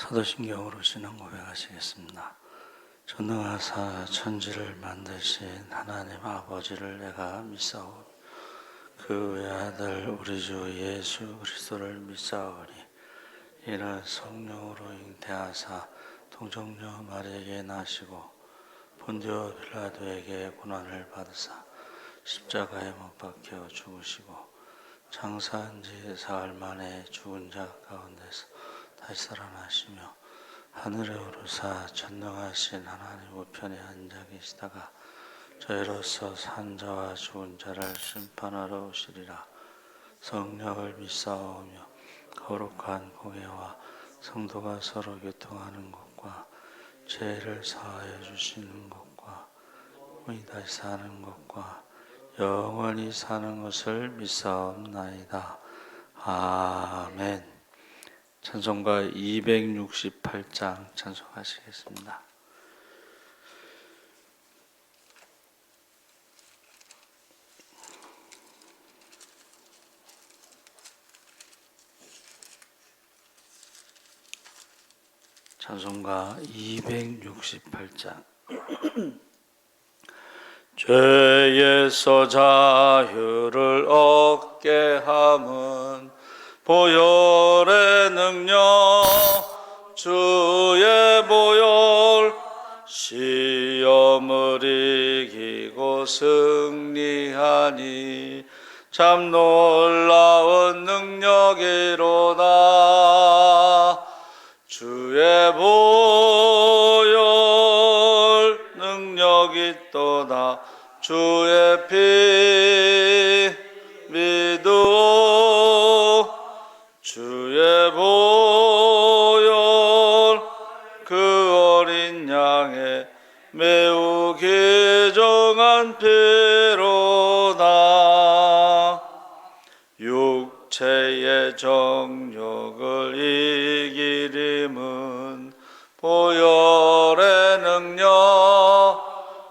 사도신경으로 신앙 고백하시겠습니다. 전능하사 천지를 만드신 하나님 아버지를 내가 믿사오니 그 외아들 우리 주 예수 그리스도를 믿사오니 이는 성령으로 잉태하사 동정녀 마리아에게 나시고 본디오 빌라도에게 고난을 받으사 십자가에 못 박혀 죽으시고 장사한 지 사흘 만에 죽은 자 가운데서 다시 살아나시며 하늘에 오르사 전능하신 하나님 우편에 앉아 계시다가 저희로서 산 자와 죽은 자를 심판하러 오시리라. 성령을 믿사오며 거룩한 공예와 성도가 서로 교통하는 것과 죄를 사하여 주시는 것과 영원히 다시 사는 것과 영원히 사는 것을 믿사옵나이다. 아멘. 찬송가 268장 찬송하시겠습니다. 찬송가 268장 죄에서 자유를 얻게 함은 보혈의 능력 주의 보혈 시험을 이기고 승리하니 참 놀라운 능력이로다. 주의 보혈 능력이 또다. 주의 피 믿어 주의 보혈 그 어린 양의 매우 귀중한 피로다. 육체의 정욕을 이기림은 보혈의 능력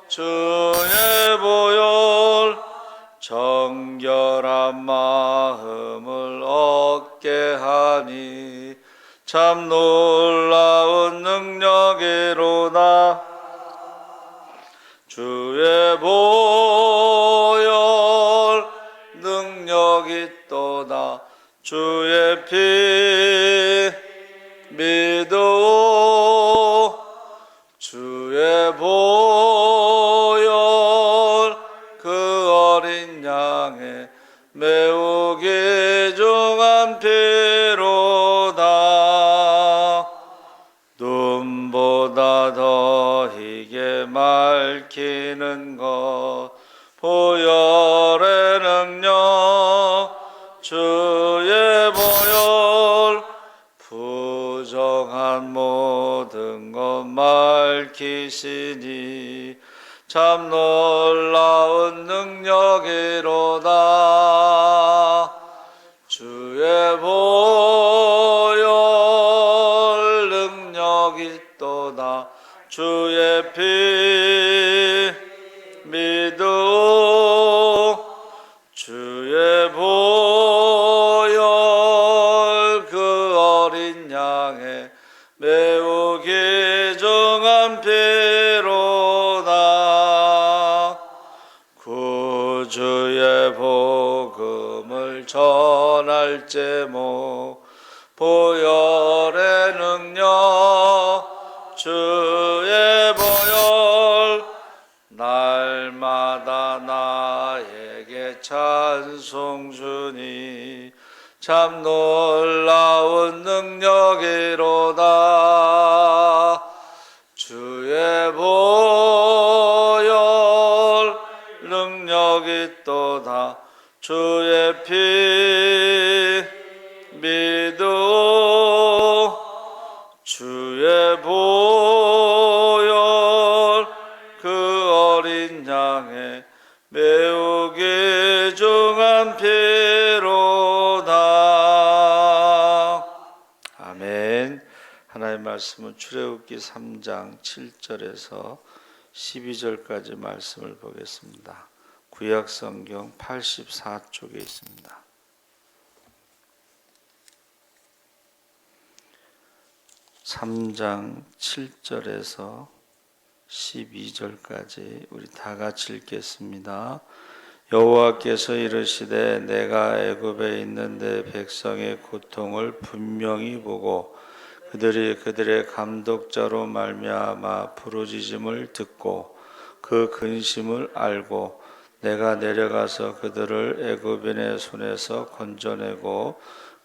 주의 보혈 정결한 마음을 얻게 하니 참 놀라운 능력이로다. 주의 보혈 능력이 또다. 주의 피 믿어 주의 보혈 그 어린 양의 매우 귀중한 피로다. 눈보다 더 희게 맑히는 것 보혈의 능력 주의 보혈 부정한 모든 것 밝히시니 참 놀라운 능력이로다. 주의 보혈 능력이 또다. 주의 피 믿어 주의 보혈 그 어린 양의 매우 귀중한 피로다. 구주의 복음을 전할 제목 보혈의 능력 주의 보혈 날마다 나에게 찬송 주니 참 놀라운 능력이로다. 주의 보혈 능력이 또다. 주의 피 믿어 주의 보혈 그 어린 양의 매우 귀중한 피로다. 아멘. 하나님의 말씀은 출애굽기 3장 7절에서 12절까지 말씀을 보겠습니다. 구약성경 84쪽에 있습니다. 3장 7절에서 12절까지 우리 다 같이 읽겠습니다. 여호와께서 이르시되 내가 애굽에 있는 내 백성의 고통을 분명히 보고 그들이 그들의 감독자로 말미암아 부르짖음을 듣고 그 근심을 알고 내가 내려가서 그들을 애굽인의 손에서 건져내고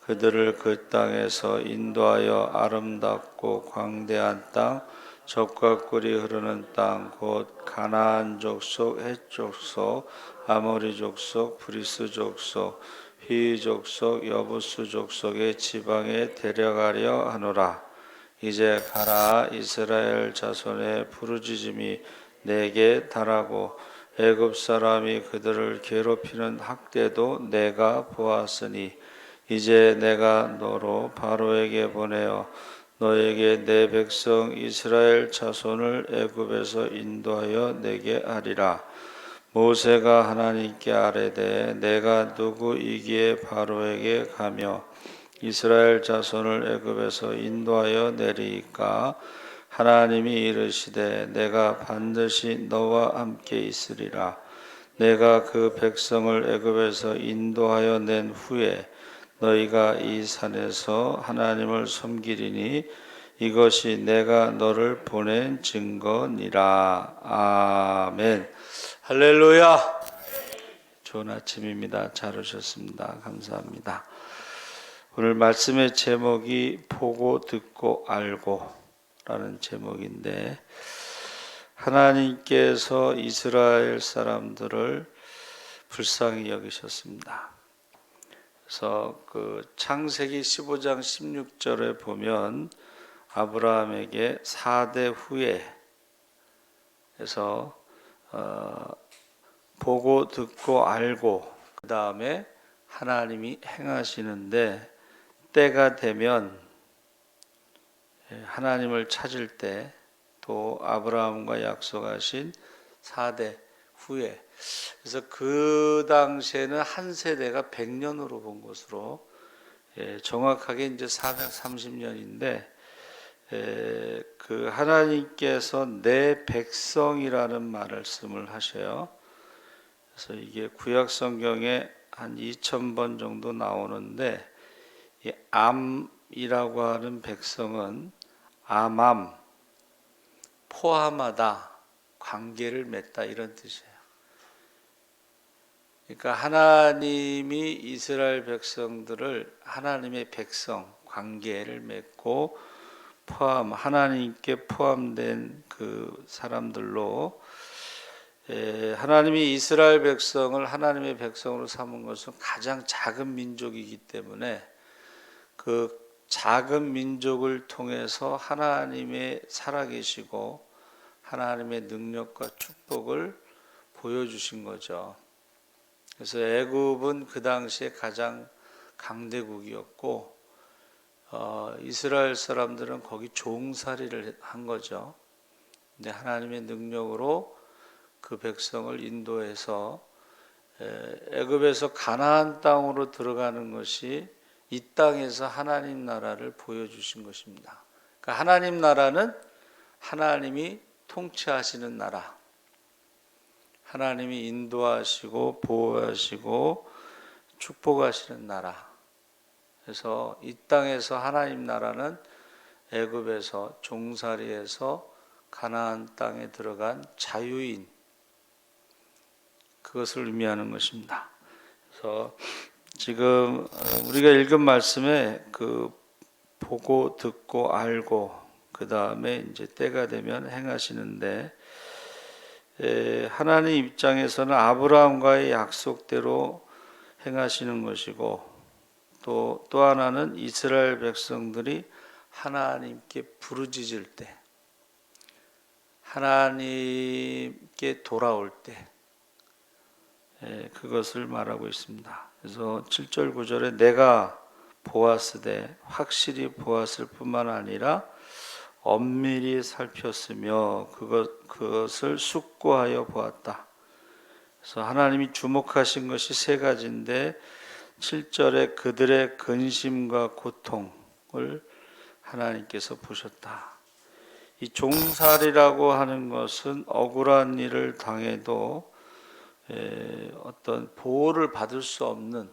그들을 그 땅에서 인도하여 아름답고 광대한 땅 젖과 꿀이 흐르는 땅 곧 가나안 족속, 헷 족속, 아모리 족속, 브리스 족속, 휘 족속, 여부스 족속의 지방에 데려가려 하노라. 이제 가라. 이스라엘 자손의 부르짖음이 내게 달하고 애굽 사람이 그들을 괴롭히는 학대도 내가 보았으니 이제 내가 너로 바로에게 보내어 너에게 내 백성 이스라엘 자손을 애굽에서 인도하여 내게 하리라. 모세가 하나님께 아뢰되 내가 누구이기에 바로에게 가며 이스라엘 자손을 애굽에서 인도하여 내리이까. 하나님이 이르시되 내가 반드시 너와 함께 있으리라. 내가 그 백성을 애굽에서 인도하여 낸 후에 너희가 이 산에서 하나님을 섬기리니 이것이 내가 너를 보낸 증거니라. 아멘. 할렐루야. 좋은 아침입니다. 잘 오셨습니다. 감사합니다. 오늘 말씀의 제목이 보고 듣고 알고 라는 제목인데, 하나님께서 이스라엘 사람들을 불쌍히 여기셨습니다. 그래서 그 창세기 15장 16절에 보면 아브라함에게 4대 후에 해서 보고 듣고 알고 그 다음에 하나님이 행하시는데, 때가 되면 하나님을 찾을 때 또 아브라함과 약속하신 4대 후에, 그래서 그 당시에는 한 세대가 100년으로 본 것으로, 정확하게 이제 430년인데, 그 하나님께서 내 백성이라는 말씀을 하셔요. 그래서 이게 구약 성경에 한 2000번 정도 나오는데, 이 암이라고 하는 백성은 암, 포함하다, 관계를 맺다 이런 뜻이에요. 그러니까 하나님이 이스라엘 백성들을 하나님의 백성, 관계를 맺고 하나님께 포함된 그 사람들로, 하나님이 이스라엘 백성을 하나님의 백성으로 삼은 것은 가장 작은 민족이기 때문에 그 작은 민족을 통해서 하나님의 살아계시고 하나님의 능력과 축복을 보여주신 거죠. 그래서 애굽은 그 당시에 가장 강대국이었고, 이스라엘 사람들은 거기 종살이를 한 거죠. 근데 하나님의 능력으로 그 백성을 인도해서 애굽에서 가나안 땅으로 들어가는 것이 이 땅에서 하나님 나라를 보여주신 것입니다. 그러니까 하나님 나라는 하나님이 통치하시는 나라, 하나님이 인도하시고 보호하시고 축복하시는 나라. 그래서 이 땅에서 하나님 나라는 애굽에서 종살이에서 가나안 땅에 들어간 자유인, 그것을 의미하는 것입니다. 그래서 지금 우리가 읽은 말씀에 그 보고 듣고 알고 그 다음에 이제 때가 되면 행하시는데, 하나님 입장에서는 아브라함과의 약속대로 행하시는 것이고, 또 하나는 이스라엘 백성들이 하나님께 부르짖을 때, 하나님께 돌아올 때, 그것을 말하고 있습니다. 그래서 7절 9절에 내가 보았으되, 확실히 보았을 뿐만 아니라 엄밀히 살폈으며 그것을 숙고하여 보았다. 그래서 하나님이 주목하신 것이 세 가지인데, 7절에 그들의 근심과 고통을 하나님께서 보셨다. 이 종살이라고 하는 것은 억울한 일을 당해도 어떤 보호를 받을 수 없는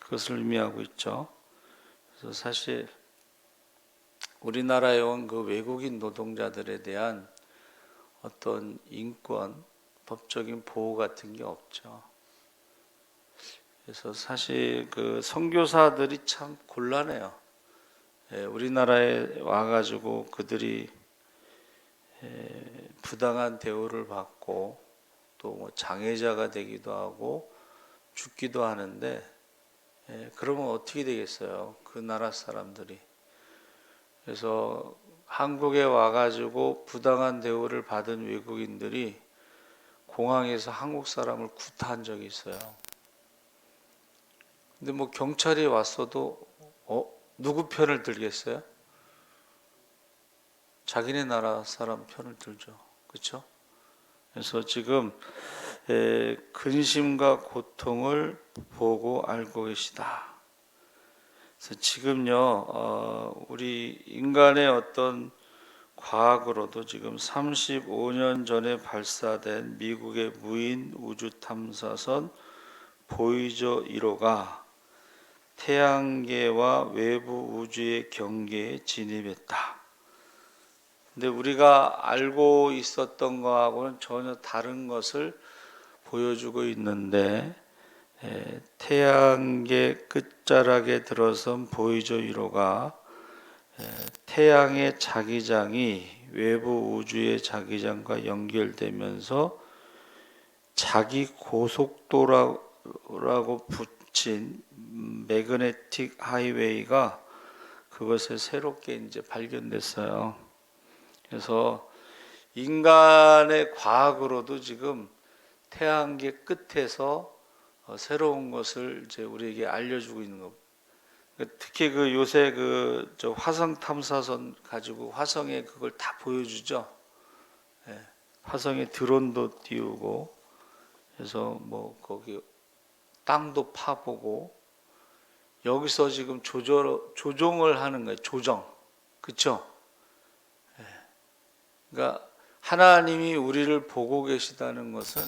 그것을 의미하고 있죠. 그래서 사실 우리나라에 온 그 외국인 노동자들에 대한 어떤 인권, 법적인 보호 같은 게 없죠. 그래서 사실 그 선교사들이 참 곤란해요. 우리나라에 와가지고 그들이 부당한 대우를 받고 또 뭐 장애자가 되기도 하고 죽기도 하는데 그러면 어떻게 되겠어요? 그 나라 사람들이. 그래서 한국에 와가지고 부당한 대우를 받은 외국인들이 공항에서 한국 사람을 구타한 적이 있어요. 근데 뭐 경찰이 왔어도 누구 편을 들겠어요? 자기네 나라 사람 편을 들죠. 그렇죠? 그래서 지금 근심과 고통을 보고 알고 계시다. 그래서 지금요, 우리 인간의 어떤 과학으로도 지금 35년 전에 발사된 미국의 무인 우주 탐사선 보이저 1호가 태양계와 외부 우주의 경계에 진입했다. 근데 우리가 알고 있었던 것하고는 전혀 다른 것을 보여주고 있는데 태양계 끝자락에 들어선 보이저 1호가 태양의 자기장이 외부 우주의 자기장과 연결되면서 자기 고속도라고 붙인 매그네틱 하이웨이가 그것에 새롭게 이제 발견됐어요. 그래서 인간의 과학으로도 지금 태양계 끝에서 새로운 것을 이제 우리에게 알려주고 있는 것. 특히 그 요새 저 화성 탐사선 가지고 화성에 그걸 다 보여주죠. 화성에 드론도 띄우고, 그래서 뭐 거기 땅도 파보고, 여기서 지금 조종을 하는 거예요. 조정, 그렇죠? 그러니까 하나님이 우리를 보고 계시다는 것은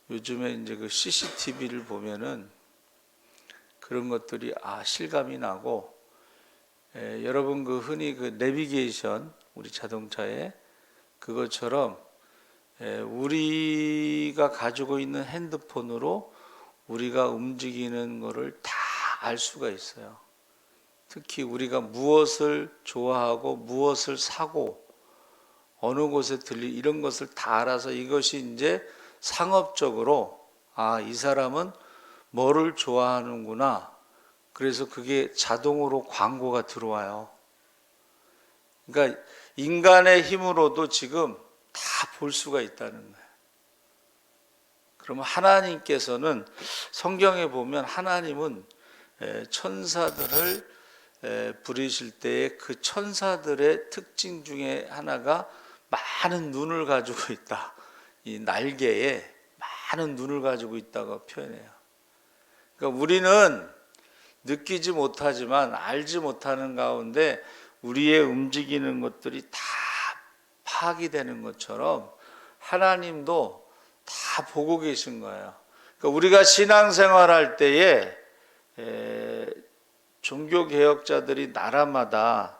요즘에 이제 그 CCTV를 보면은 그런 것들이 실감이 나고, 여러분 그 흔히 그 내비게이션 우리 자동차에 그것처럼 우리가 가지고 있는 핸드폰으로 우리가 움직이는 거를 다 알 수가 있어요. 특히 우리가 무엇을 좋아하고 무엇을 사고 어느 곳에 이런 것을 다 알아서 이것이 이제 상업적으로 이 사람은 뭐를 좋아하는구나. 그래서 그게 자동으로 광고가 들어와요. 그러니까 인간의 힘으로도 지금 다 볼 수가 있다는 거예요. 그러면 하나님께서는 성경에 보면 하나님은 천사들을 부리실 때에 그 천사들의 특징 중에 하나가 많은 눈을 가지고 있다. 이 날개에 많은 눈을 가지고 있다고 표현해요. 그러니까 우리는 느끼지 못하지만 알지 못하는 가운데 우리의 움직이는 것들이 다 파악이 되는 것처럼 하나님도 다 보고 계신 거예요. 그러니까 우리가 신앙생활할 때에 종교개혁자들이 나라마다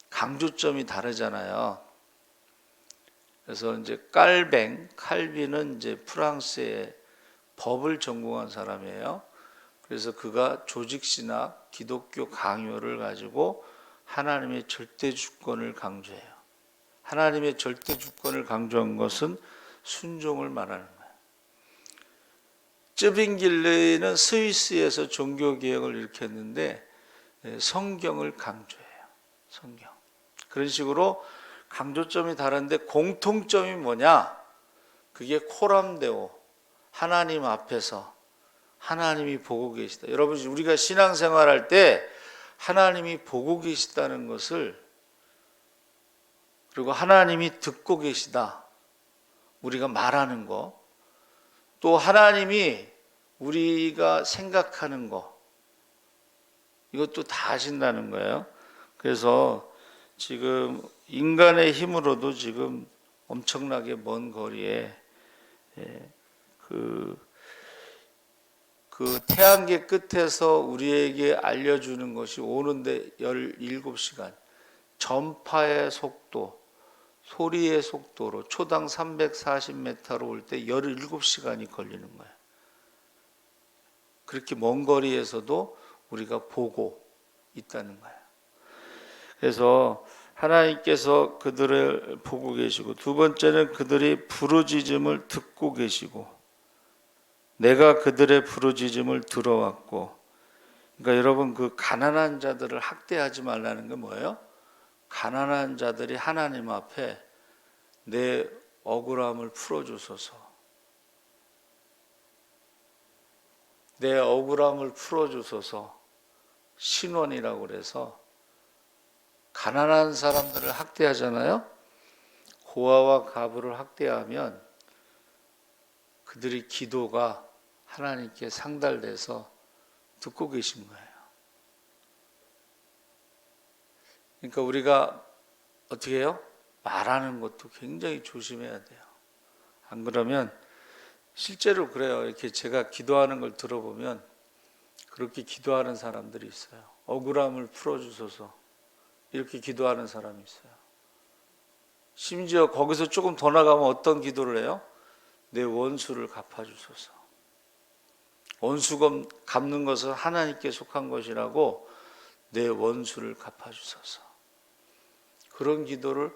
강조점이 다르잖아요. 그래서 이제 칼빈은 이제 프랑스의 법을 전공한 사람이에요. 그래서 그가 조직신학, 기독교 강요를 가지고 하나님의 절대 주권을 강조해요. 하나님의 절대 주권을 강조한 것은 순종을 말하는 거예요. 쯔빙길레는 스위스에서 종교개혁을 일으켰는데 성경을 강조해요. 성경. 그런 식으로 강조점이 다른데 공통점이 뭐냐? 그게 코람데오, 하나님 앞에서 하나님이 보고 계시다. 여러분, 우리가 신앙생활할 때 하나님이 보고 계시다는 것을, 그리고 하나님이 듣고 계시다, 우리가 말하는 거, 또 하나님이 우리가 생각하는 거, 이것도 다 아신다는 거예요. 그래서 지금 인간의 힘으로도 지금 엄청나게 먼 거리에 그 태양계 끝에서 우리에게 알려주는 것이 오는데 17시간, 전파의 속도, 소리의 속도로 초당 340m로 올 때 17시간이 걸리는 거예요. 그렇게 먼 거리에서도 우리가 보고 있다는 거예요. 그래서 하나님께서 그들을 보고 계시고, 두 번째는 그들이 부르짖음을 듣고 계시고, 내가 그들의 부르짖음을 들어왔고. 그러니까 여러분, 그 가난한 자들을 학대하지 말라는 게 뭐예요? 가난한 자들이 하나님 앞에 내 억울함을 풀어주소서, 내 억울함을 풀어주소서 신원이라고 그래서 가난한 사람들을 학대하잖아요. 고아와 가부를 학대하면 그들의 기도가 하나님께 상달돼서 듣고 계신 거예요. 그러니까 우리가 어떻게 해요? 말하는 것도 굉장히 조심해야 돼요. 안 그러면 실제로 그래요. 이렇게 제가 기도하는 걸 들어보면 그렇게 기도하는 사람들이 있어요. 억울함을 풀어주소서 이렇게 기도하는 사람이 있어요. 심지어 거기서 조금 더 나가면 어떤 기도를 해요? 내 원수를 갚아주소서. 원수금 갚는 것은 하나님께 속한 것이라고 내 원수를 갚아주소서. 그런 기도를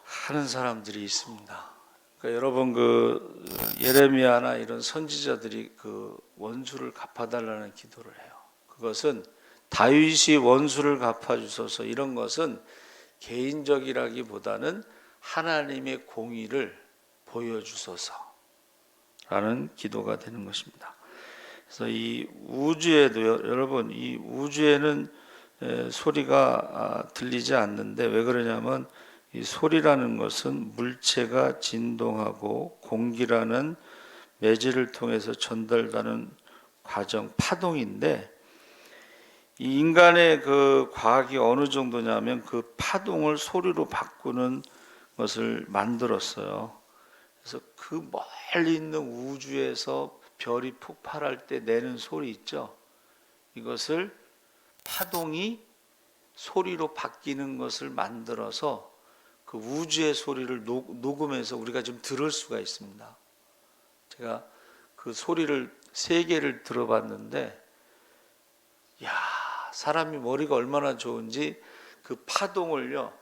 하는 사람들이 있습니다. 그러니까 여러분, 그 예레미야나 이런 선지자들이 그 원수를 갚아달라는 기도를 해요. 그것은 다윗이 원수를 갚아주소서, 이런 것은 개인적이라기보다는 하나님의 공의를 보여주소서 라는 기도가 되는 것입니다. 그래서 이 우주에도 여러분, 이 우주에는 소리가 들리지 않는데, 왜 그러냐면 이 소리라는 것은 물체가 진동하고 공기라는 매질을 통해서 전달되는 과정, 파동인데, 이 인간의 그 과학이 어느 정도냐면 그 파동을 소리로 바꾸는 것을 만들었어요. 그래서 그 멀리 있는 우주에서 별이 폭발할 때 내는 소리 있죠. 이것을 파동이 소리로 바뀌는 것을 만들어서 그 우주의 소리를 녹음해서 우리가 좀 들을 수가 있습니다. 제가 그 소리를 3개를 들어봤는데, 야, 사람이 머리가 얼마나 좋은지 그 파동을요,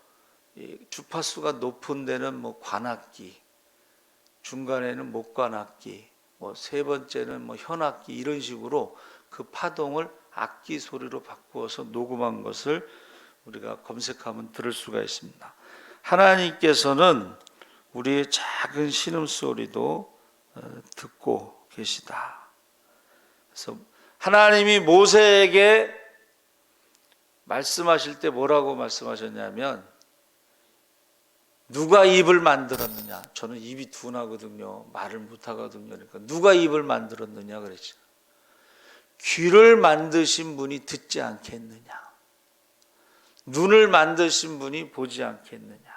주파수가 높은 데는 뭐 관악기, 중간에는 목관악기, 뭐 3번째는 뭐 현악기, 이런 식으로 그 파동을 악기 소리로 바꾸어서 녹음한 것을 우리가 검색하면 들을 수가 있습니다. 하나님께서는 우리의 작은 신음소리도 듣고 계시다. 그래서 하나님이 모세에게 말씀하실 때 뭐라고 말씀하셨냐면, 누가 입을 만들었느냐? 저는 입이 둔하거든요. 말을 못하거든요. 그러니까 누가 입을 만들었느냐 그랬죠. 귀를 만드신 분이 듣지 않겠느냐? 눈을 만드신 분이 보지 않겠느냐?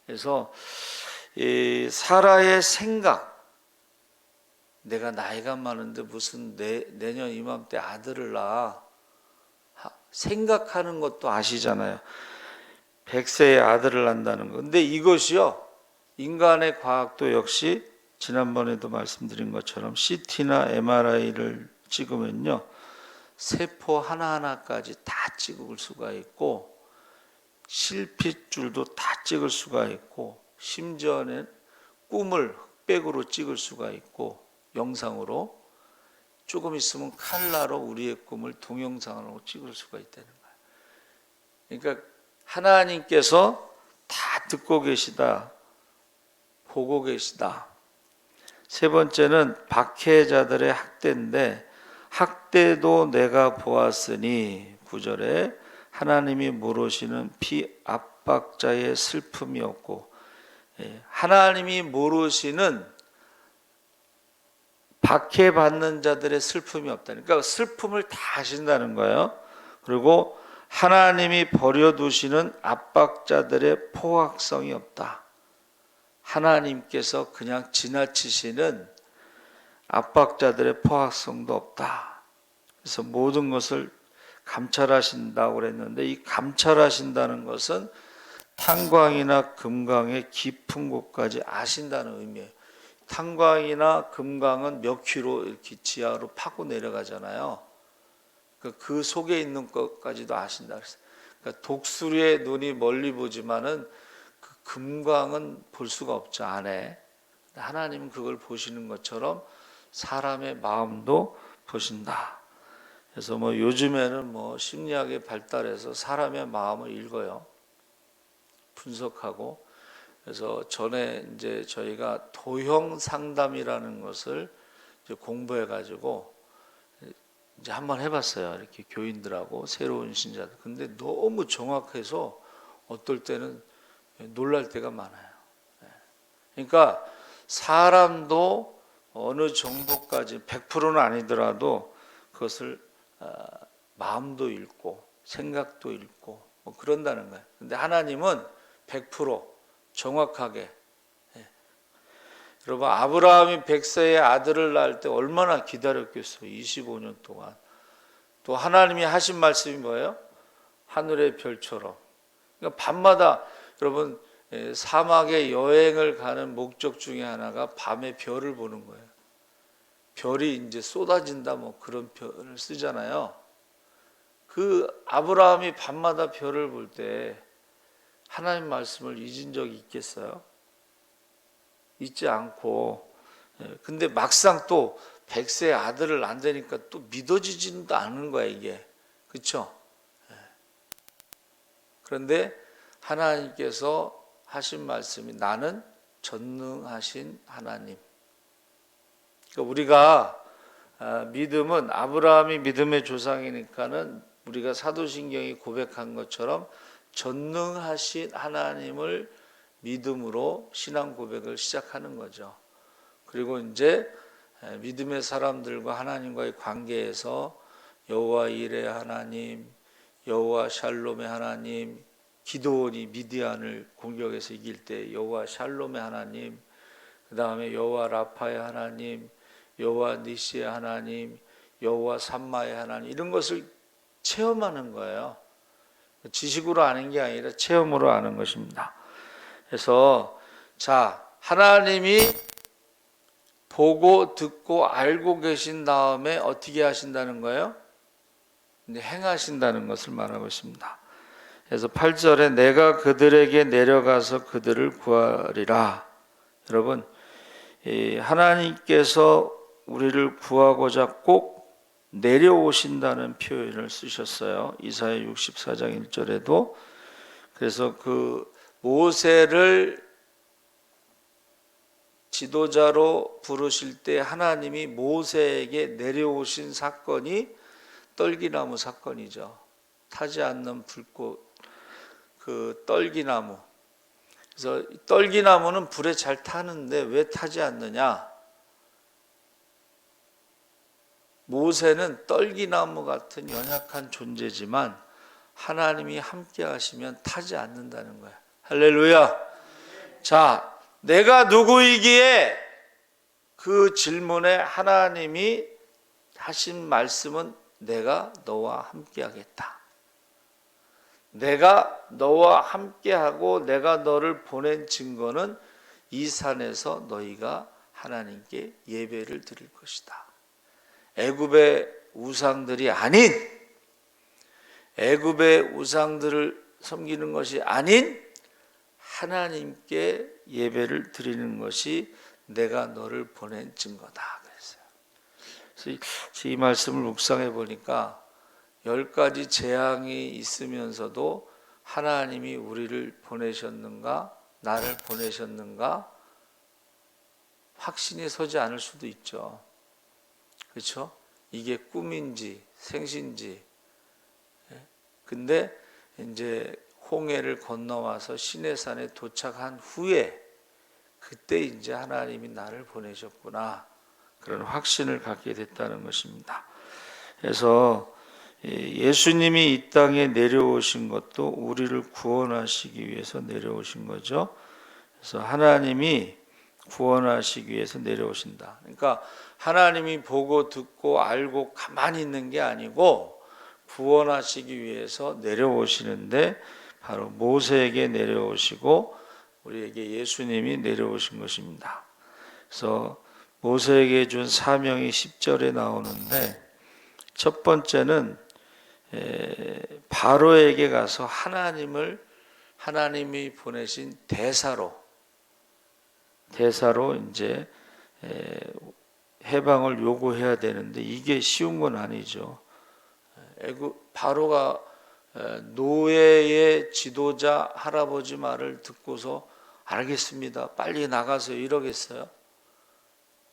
그래서 이 사라의 생각, 내가 나이가 많은데 무슨 내년 이맘때 아들을 낳아, 생각하는 것도 아시잖아요. 100세의 아들을 낳는다는 거. 근데 이것이요, 인간의 과학도 역시 지난번에도 말씀드린 것처럼 CT나 MRI를 찍으면요, 세포 하나하나까지 다 찍을 수가 있고, 실핏줄도 다 찍을 수가 있고, 심지어는 꿈을 흑백으로 찍을 수가 있고, 영상으로 조금 있으면 칼라로 우리의 꿈을 동영상으로 찍을 수가 있다는 거예요. 그러니까 하나님께서 다 듣고 계시다, 보고 계시다. 3번째는 박해자들의 학대인데, 학대도 내가 보았으니, 9절에 하나님이 모르시는 피압박자의 슬픔이 없고, 하나님이 모르시는 박해받는 자들의 슬픔이 없다. 그러니까 슬픔을 다 아신다는 거예요. 그리고 하나님이 버려두시는 압박자들의 포악성이 없다. 하나님께서 그냥 지나치시는 압박자들의 포악성도 없다. 그래서 모든 것을 감찰하신다고 그랬는데, 이 감찰하신다는 것은 탄광이나 금강의 깊은 곳까지 아신다는 의미예요. 탄광이나 금강은 몇 킬로 이렇게 지하로 파고 내려가잖아요. 그 속에 있는 것까지도 아신다 그랬어요. 그러니까 독수리의 눈이 멀리 보지만은 그 금강은 볼 수가 없죠, 안에. 하나님은 그걸 보시는 것처럼 사람의 마음도 보신다. 그래서 요즘에는 심리학이 발달해서 사람의 마음을 읽어요. 분석하고. 그래서 전에 이제 저희가 도형 상담이라는 것을 이제 공부해 가지고 이제 한번 해봤어요. 이렇게 교인들하고 새로운 신자들. 근데 너무 정확해서 어떨 때는 놀랄 때가 많아요. 그러니까 사람도 어느 정도까지 100%는 아니더라도 그것을 마음도 읽고 생각도 읽고 그런다는 거예요. 근데 하나님은 100% 정확하게. 여러분, 아브라함이 100세의 아들을 낳을 때 얼마나 기다렸겠어요. 25년 동안. 또 하나님이 하신 말씀이 뭐예요? 하늘의 별처럼. 그러니까 밤마다, 여러분, 사막에 여행을 가는 목적 중에 하나가 밤에 별을 보는 거예요. 별이 이제 쏟아진다 그런 표현을 쓰잖아요. 그 아브라함이 밤마다 별을 볼 때 하나님 말씀을 잊은 적이 있겠어요? 잊지 않고. 근데 막상 또 100세 아들을 낳으니까 또 믿어지지도 않는 거야, 이게. 그렇죠? 그런데 하나님께서 하신 말씀이 나는 전능하신 하나님. 그러니까 우리가 믿음은 아브라함이 믿음의 조상이니까는 우리가 사도신경이 고백한 것처럼 전능하신 하나님을 믿음으로 신앙 고백을 시작하는 거죠. 그리고 이제 믿음의 사람들과 하나님과의 관계에서 여호와 이레 하나님, 여호와 샬롬의 하나님, 기드온이 미디안을 공격해서 이길 때 여호와 샬롬의 하나님, 그 다음에 여호와 라파의 하나님, 여호와 니시의 하나님, 여호와 삼마의 하나님, 이런 것을 체험하는 거예요. 지식으로 아는 게 아니라 체험으로 아는 것입니다. 그래서 하나님이 보고 듣고 알고 계신 다음에 어떻게 하신다는 거예요? 행하신다는 것을 말하고 있습니다. 그래서 8절에 내가 그들에게 내려가서 그들을 구하리라. 여러분, 하나님께서 우리를 구하고자 꼭 내려오신다는 표현을 쓰셨어요. 이사야 64장 1절에도. 그래서 그 모세를 지도자로 부르실 때 하나님이 모세에게 내려오신 사건이 떨기나무 사건이죠. 타지 않는 불꽃, 그 떨기나무. 그래서 떨기나무는 불에 잘 타는데 왜 타지 않느냐? 모세는 떨기나무 같은 연약한 존재지만 하나님이 함께 하시면 타지 않는다는 거야. 할렐루야. 내가 누구이기에? 그 질문에 하나님이 하신 말씀은 내가 너와 함께 하겠다. 내가 너와 함께하고 내가 너를 보낸 증거는 이 산에서 너희가 하나님께 예배를 드릴 것이다. 애굽의 우상들이 아닌, 애굽의 우상들을 섬기는 것이 아닌 하나님께 예배를 드리는 것이 내가 너를 보낸 증거다. 그래서 이 말씀을 묵상해 보니까 10가지 재앙이 있으면서도 하나님이 우리를 보내셨는가, 나를 보내셨는가 확신이 서지 않을 수도 있죠. 그렇죠? 이게 꿈인지 생신지. 근데 이제 홍해를 건너와서 시내산에 도착한 후에 그때 이제 하나님이 나를 보내셨구나, 그런 확신을 갖게 됐다는 것입니다. 그래서 예수님이 이 땅에 내려오신 것도 우리를 구원하시기 위해서 내려오신 거죠. 그래서 하나님이 구원하시기 위해서 내려오신다. 그러니까 하나님이 보고 듣고 알고 가만히 있는 게 아니고 구원하시기 위해서 내려오시는데 바로 모세에게 내려오시고 우리에게 예수님이 내려오신 것입니다. 그래서 모세에게 준 사명이 10절에 나오는데 첫 번째는 바로에게 가서 하나님이 보내신 대사로 이제 해방을 요구해야 되는데 이게 쉬운 건 아니죠. 바로가 노예의 지도자 할아버지 말을 듣고서 알겠습니다, 빨리 나가세요 이러겠어요?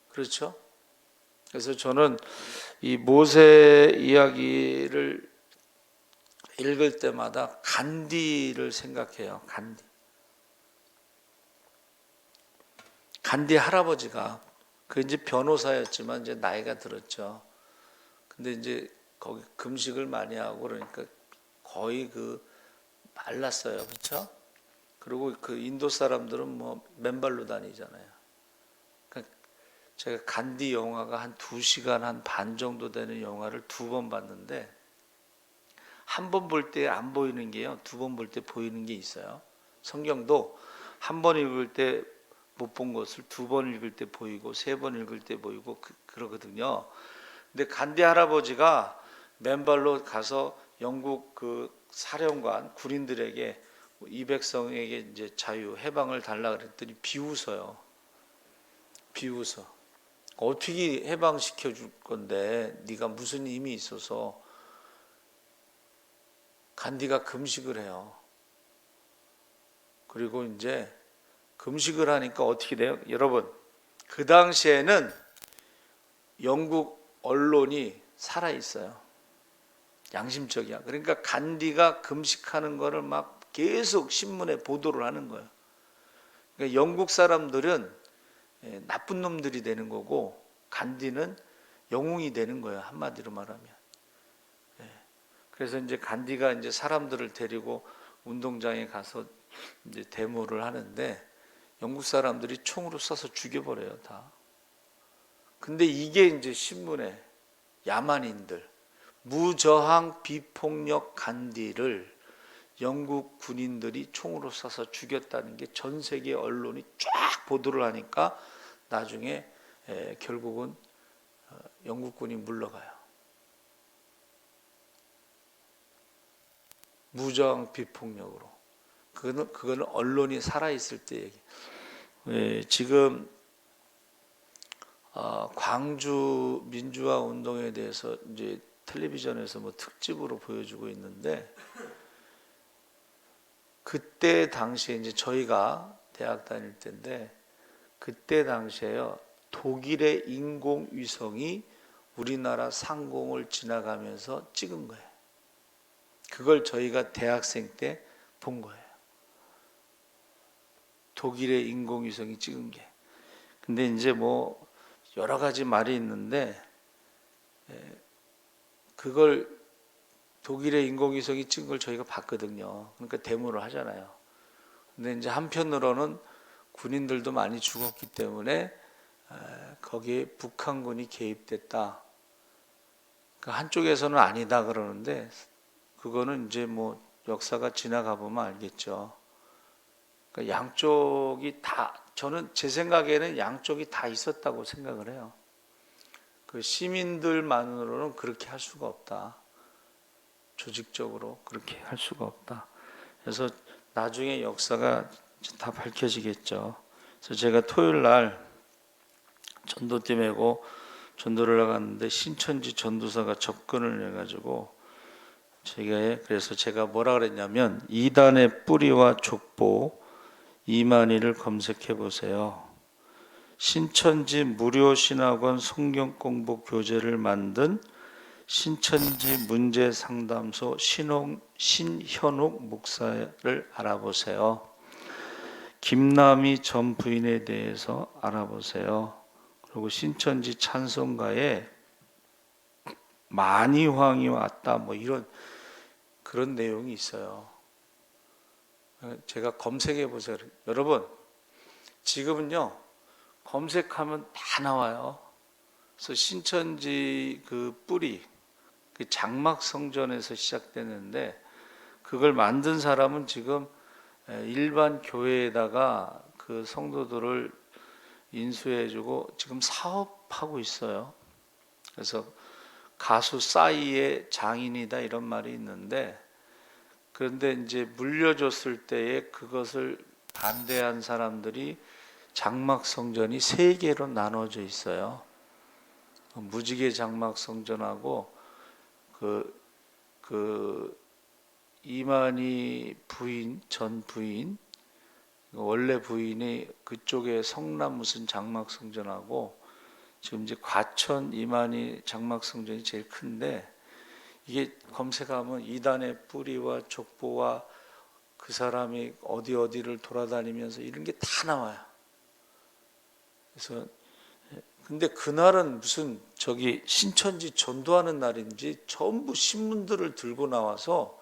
그렇죠? 그래서 저는 이 모세 이야기를 읽을 때마다 간디를 생각해요. 간디 할아버지가 이제 변호사였지만 이제 나이가 들었죠. 근데 이제 거기 금식을 많이 하고 그러니까 거의 말랐어요. 그렇죠? 그리고 인도 사람들은 뭐 맨발로 다니잖아요. 그러니까 제가 간디 영화가 한 2시간 한 반 정도 되는 영화를 2번 봤는데 한 번 볼 때 안 보이는 게요, 2번 볼 때 보이는 게 있어요. 성경도 한 번 읽을 때 못 본 것을 2번 읽을 때 보이고 3번 읽을 때 보이고 그러거든요. 근데 간디 할아버지가 맨발로 가서 영국 사령관 군인들에게 이 백성에게 이제 자유 해방을 달라 그랬더니 비웃어요. 비웃어. 어떻게 해방시켜 줄 건데 네가 무슨 힘이 있어서. 간디가 금식을 해요. 그리고 이제 금식을 하니까 어떻게 돼요? 여러분, 그 당시에는 영국 언론이 살아있어요. 양심적이야. 그러니까 간디가 금식하는 거를 막 계속 신문에 보도를 하는 거예요. 그러니까 영국 사람들은 나쁜 놈들이 되는 거고 간디는 영웅이 되는 거예요. 한마디로 말하면. 그래서 이제 간디가 이제 사람들을 데리고 운동장에 가서 이제 데모를 하는데 영국 사람들이 총으로 쏴서 죽여버려요, 다. 근데 이게 이제 신문에 야만인들, 무저항 비폭력 간디를 영국 군인들이 총으로 쏴서 죽였다는 게 전 세계 언론이 쫙 보도를 하니까 나중에 결국은 영국군이 물러가요. 무저항 비폭력으로. 그거는 언론이 살아있을 때 얘기. 지금 광주 민주화 운동에 대해서 이제 텔레비전에서 뭐 특집으로 보여주고 있는데 그때 당시에 이제 저희가 대학 다닐 때인데 그때 당시에요, 독일의 인공위성이 우리나라 상공을 지나가면서 찍은 거예요. 그걸 저희가 대학생 때 본 거예요. 독일의 인공위성이 찍은 게. 근데 이제 뭐 여러 가지 말이 있는데 그걸 독일의 인공위성이 찍은 걸 저희가 봤거든요. 그러니까 데모를 하잖아요. 근데 이제 한편으로는 군인들도 많이 죽었기 때문에 거기에 북한군이 개입됐다. 그러니까 한쪽에서는 아니다 그러는데 그거는 이제 뭐 역사가 지나가 보면 알겠죠. 그러니까 양쪽이 다, 저는 제 생각에는 양쪽이 다 있었다고 생각을 해요. 그 시민들만으로는 그렇게 할 수가 없다. 조직적으로 그렇게 할 수가 없다. 그래서 나중에 역사가 다 밝혀지겠죠. 그래서 제가 토요일 날 전도팀 메고 전도를 나갔는데 신천지 전도사가 접근을 해가지고 그래서 제가 뭐라 그랬냐면 이단의 뿌리와 족보 이만희를 검색해 보세요. 신천지 무료 신학원 성경 공부 교재를 만든 신천지 문제 상담소 신현욱 목사를 알아보세요. 김남희 전 부인에 대해서 알아보세요. 그리고 신천지 찬송가에 만이황이 왔다 뭐 이런 그런 내용이 있어요. 제가 검색해 보세요. 여러분 지금은요 검색하면 다 나와요. 그래서 신천지 그 뿌리 그 장막 성전에서 시작됐는데 그걸 만든 사람은 지금 일반 교회에다가 그 성도들을 인수해주고 지금 사업하고 있어요. 그래서 가수 싸이의 장인이다 이런 말이 있는데, 그런데 이제 물려줬을 때에 그것을 반대한 사람들이 장막 성전이 세 개로 나눠져 있어요. 무지개 장막 성전하고 그 이만희 부인 전 부인 원래 부인이 그쪽에 성남 무슨 장막 성전하고 지금 이제 과천 이만희 장막 성전이 제일 큰데, 이게 검색하면 이단의 뿌리와 족보와 그 사람이 어디를 돌아다니면서 이런 게 다 나와요. 그래서 근데 그날은 무슨 저기 신천지 전도하는 날인지 전부 신문들을 들고 나와서,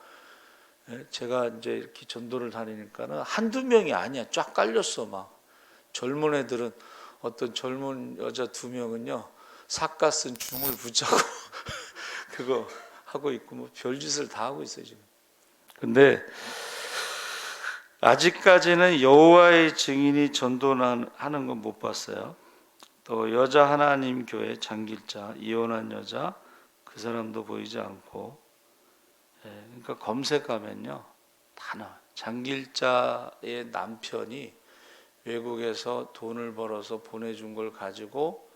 제가 이제 이렇게 전도를 다니니까는 한두 명이 아니야. 쫙 깔렸어. 막 젊은 애들은 어떤 젊은 여자 두 명은요 삿갓 쓴 중을 붙잡고 그거 하고 있고 뭐 별짓을 다 하고 있어요 지금. 근데 아직까지는 여호와의 증인이 전도하는 건 못 봤어요. 또 여자 하나님 교회 장길자 이혼한 여자 그 사람도 보이지 않고, 그러니까 검색하면요 다 나와요. 장길자의 남편이 외국에서 돈을 벌어서 보내준 걸 가지고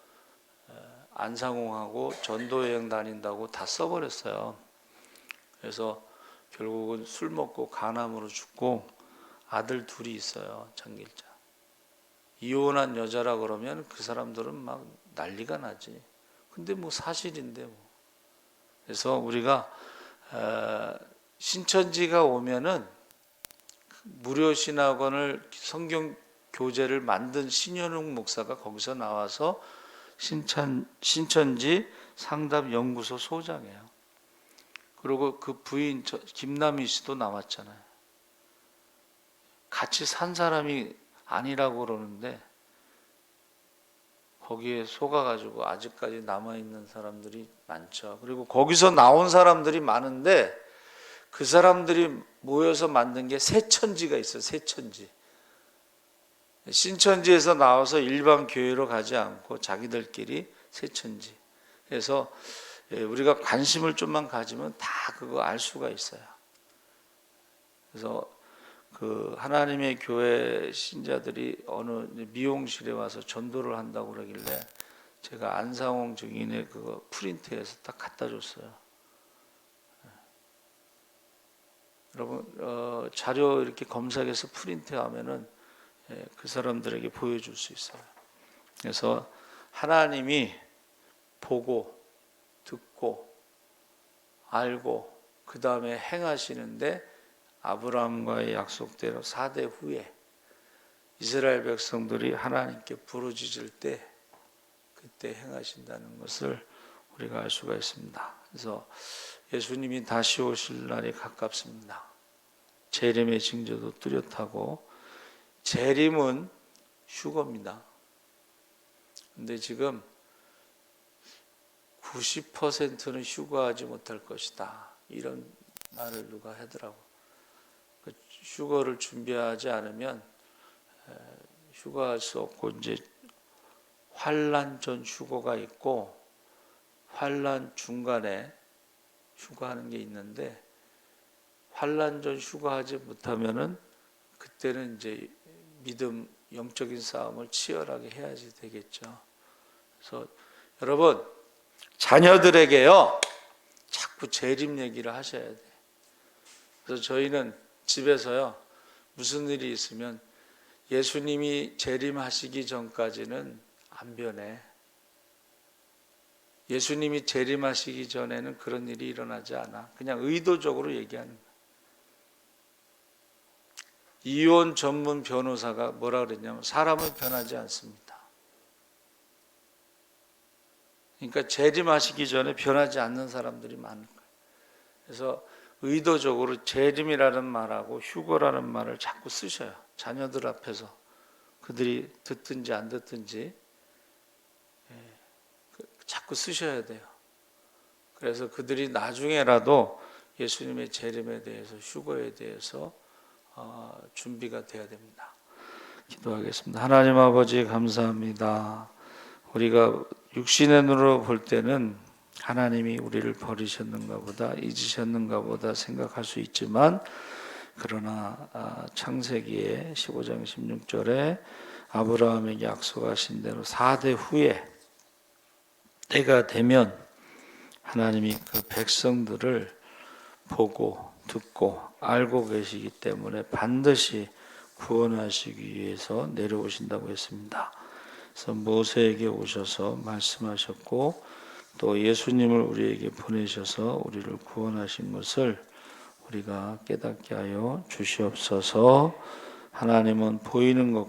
안상홍하고 전도여행 다닌다고 다 써버렸어요. 그래서 결국은 술 먹고 간암으로 죽고 아들 둘이 있어요. 장길자. 이혼한 여자라 그러면 그 사람들은 막 난리가 나지. 근데 뭐 사실인데 뭐. 그래서 우리가 신천지가 오면은 무료 신학원을 성경 교재를 만든 신현웅 목사가 거기서 나와서 신천지 상담연구소 소장이에요. 그리고 그 부인 김남희 씨도 나왔잖아요. 같이 산 사람이 아니라고 그러는데 거기에 속아가지고 아직까지 남아있는 사람들이 많죠. 그리고 거기서 나온 사람들이 많은데 그 사람들이 모여서 만든 게 새천지가 있어요. 새천지. 신천지에서 나와서 일반 교회로 가지 않고 자기들끼리 새천지. 그래서 우리가 관심을 좀만 가지면 다 그거 알 수가 있어요. 그래서 그 하나님의 교회 신자들이 어느 미용실에 와서 전도를 한다고 그러길래 제가 안상홍 증인의 그거 프린트해서 딱 갖다 줬어요. 여러분 자료 이렇게 검색해서 프린트하면은 그 사람들에게 보여줄 수 있어요. 그래서 하나님이 보고 듣고 알고 그 다음에 행하시는데, 아브라함과의 약속대로 4대 후에 이스라엘 백성들이 하나님께 부르짖을 때 그때 행하신다는 것을 우리가 알 수가 있습니다. 그래서 예수님이 다시 오실 날이 가깝습니다. 재림의 징조도 뚜렷하고, 재림은 휴거입니다. 근데 지금 90%는 휴거하지 못할 것이다 이런 말을 누가 하더라고. 휴거를 준비하지 않으면 휴거할 수 없고, 이제 환난 전 휴거가 있고 환난 중간에 휴거하는 게 있는데, 환난 전 휴거하지 못하면은 그때는 이제 믿음 영적인 싸움을 치열하게 해야지 되겠죠. 그래서 여러분 자녀들에게요 자꾸 재림 얘기를 하셔야 돼. 그래서 저희는 집에서요 무슨 일이 있으면 예수님이 재림하시기 전까지는 안 변해. 예수님이 재림하시기 전에는 그런 일이 일어나지 않아. 그냥 의도적으로 얘기하는 거야. 이혼 전문 변호사가 뭐라 그랬냐면 사람은 변하지 않습니다. 그러니까 재림하시기 전에 변하지 않는 사람들이 많은 거예요. 그래서 의도적으로 재림이라는 말하고 휴거라는 말을 자꾸 쓰셔요. 자녀들 앞에서. 그들이 듣든지 안 듣든지 자꾸 쓰셔야 돼요. 그래서 그들이 나중에라도 예수님의 재림에 대해서, 휴거에 대해서 준비가 돼야 됩니다. 기도하겠습니다. 하나님 아버지 감사합니다. 우리가 육신의 눈으로 볼 때는 하나님이 우리를 버리셨는가 보다, 잊으셨는가 보다 생각할 수 있지만, 그러나 창세기의 15장 16절에 아브라함에게 약속하신 대로 4대 후에 때가 되면 하나님이 그 백성들을 보고 듣고 알고 계시기 때문에 반드시 구원하시기 위해서 내려오신다고 했습니다. 그래서 모세에게 오셔서 말씀하셨고 또 예수님을 우리에게 보내셔서 우리를 구원하신 것을 우리가 깨닫게 하여 주시옵소서. 하나님은 보이는 것